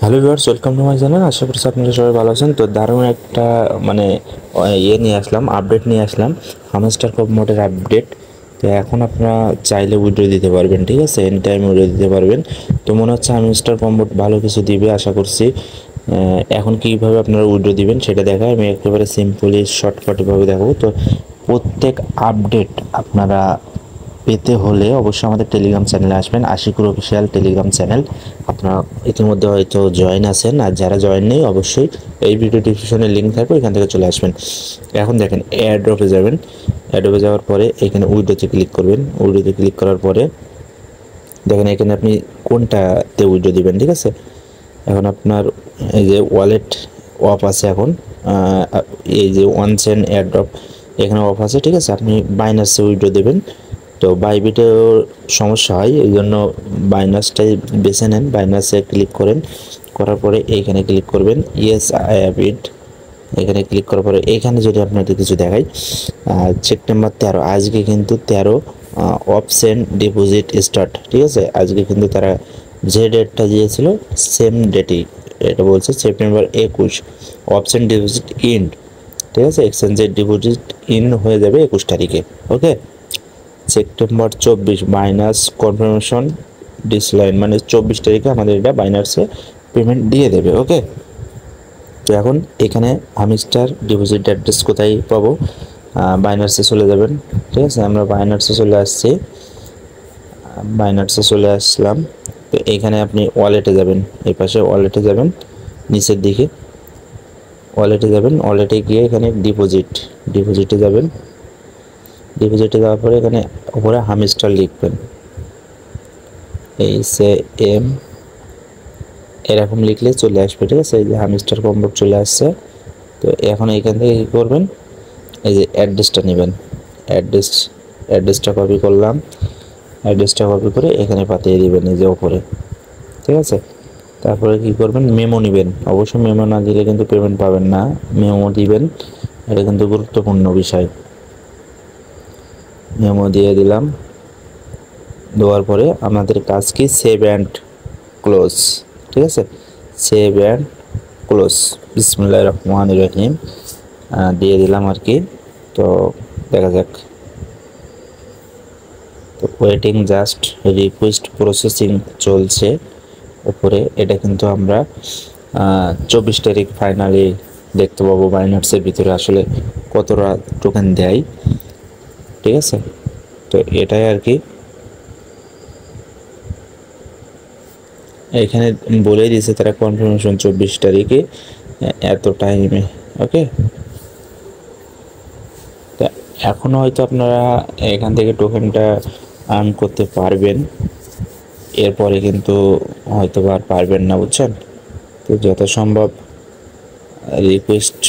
Hello viewers, welcome to my channel. আশা করছি আপনারা সবাই ভালো আছেন। তো দারুণ একটা মানে নিয়ে আসলাম, আপডেট নিয়ে আসলাম, হামস্টার কপ মোডের আপডেট। তো এখন আপনারা চাইলে উইড্রো দিতে পারবেন, ঠিক আছে, এনি টাইম উইড্রো দিতে পারবেন। তো মনে হচ্ছে হামস্টার কপ মোড ভালো কিছু দিবে আশা করছি। এখন কীভাবে আপনারা উইড্রো দিবেন সেটা দেখায়, আমি একেবারে সিম্পলি শর্টকাটভাবে দেখাবো। তো প্রত্যেক আপডেট আপনারা পেতে হলে অবশ্যই আমাদের টেলিগ্রাম চ্যানেলে আসবেন, আশিকুর অফিসিয়াল টেলিগ্রাম চ্যানেল। আপনারা ইতিমধ্যে হয়তো জয়েন আছেন, আর যারা জয়েন নেই অবশ্যই এই ভিডিও ডিসক্রিপশনে লিঙ্ক থাকবে, এখান থেকে চলে আসবেন। এখন দেখেন এয়ারড্রপে যাবেন, এয়ারড্রপে যাওয়ার পরে এখানে উইড্রোতে ক্লিক করবেন। উইড্রোতে ক্লিক করার পরে দেখেন এখানে আপনি কোনটাতে উইড্রো দিবেন, ঠিক আছে। এখন আপনার এই যে ওয়ালেট অফ আছে এখন, এই যে ওয়ান চেন এয়ারড্রপ এখানে অফ আছে, ঠিক আছে। আপনি বাইনান্সে উইড্রো দেবেন। তো বাইবিটেও সমস্যা হয়, এই জন্য বাইনান্সটাই বেছে নেন। বাইনান্সে ক্লিক করেন, করার পরে এইখানে ক্লিক করবেন ইয়েস আই হ্যাভ ইট। এখানে ক্লিক করার পরে এইখানে যদি আপনাদের কিছু দেখাই, সেপ্টেম্বর 13 আজকে কিন্তু 13 অপশন ডিপোজিট স্টার্ট, ঠিক আছে। আজকে কিন্তু তারা যে ডেটটা দিয়েছিল সেম ডেটই এটা বলছে, সেপ্টেম্বর 21 অপশন ডিপোজিট ইন, ঠিক আছে। এক্সচেঞ্জের ডিপোজিট ইন হয়ে যাবে 21 তারিখে, ওকে। সেপ্টেম্বর 24 মাইনাস কনফার্মেশন ডিসলাইন, মানে 24 তারিখে আমাদের এটা বাইনান্সে পেমেন্ট দিয়ে দেবে, ওকে। তো এখন এখানে হামস্টার ডিপোজিট অ্যাড্রেস কোথায় পাবো, বাইনান্সে চলে যাবেন, ঠিক আছে। আমরা বাইনান্সে চলে আসছি, বাইনান্সে চলে আসলাম। তো এইখানে আপনি ওয়ালেটে যাবেন, এই পাশে ওয়ালেটে যাবেন, নিচের দিকে ওয়ালেটে যাবেন। ওয়ালেটে গিয়ে এখানে ডিপোজিটে যাবেন। ডিপোজিটে যাওয়ার পরে এখানে উপরে হামস্টার লিখবেন, HAM এরকম লিখলে চলে আসবে, ঠিক আছে। এই যে হামস্টার কম্বোর্ড চলে আসছে। তো এখন এইখান থেকে কী করবেন, এই যে অ্যাড্রেসটা নেবেন, অ্যাড্রেসটা কপি করলাম। অ্যাড্রেসটা কপি করে এখানে পাঠিয়ে দিবেন, এই যে ওপরে, ঠিক আছে। তারপরে কি করবেন, মেমো নেবেন। অবশ্যই মেমো না দিলে কিন্তু পেমেন্ট পাবেন না, মেমো দিবেন, এটা কিন্তু গুরুত্বপূর্ণ বিষয়। মেমো দিয়ে দিলাম। দেওয়ার পরে আমাদের কাজ কি, সেভ অ্যান্ড ক্লোজ, ঠিক আছে। সেভ অ্যান্ড ক্লোজ, বিসমিল্লাহির রহমানির রহিম দিয়ে দিলাম আর কি। তো দেখা যাক। তো ওয়েটিং জাস্ট রিকোয়েস্ট প্রসেসিং চলছে উপরে। এটা কিন্তু আমরা 24 তারিখ ফাইনালি দেখতে পাবো বাইনান্সের ভিতরে আসলে কতটা টোকেন দেয়, ঠিক আছে। তো এটাই আর কি, এখানে বলেই দিয়েছে তারা কনফার্মেশন 24 তারিখে এত টাইমে, ওকে। তা এখনও হয়তো আপনারা এখান থেকে টোকেনটা আর্ন করতে পারবেন, এরপরে কিন্তু হয়তো আর পারবেন না, বুঝছেন। তো যথাসম্ভব রিকোয়েস্ট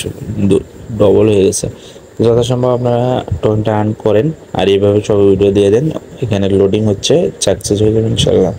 ডবল হয়ে গেছে, তো যথাসম্ভব আপনারা টোকেনটা আর্ন করেন। আর এইভাবে সব ভিডিও দিয়ে দেন, এখানে লোডিং হচ্ছে, সাকসেস হয়ে যাবে ইনশাল্লাহ।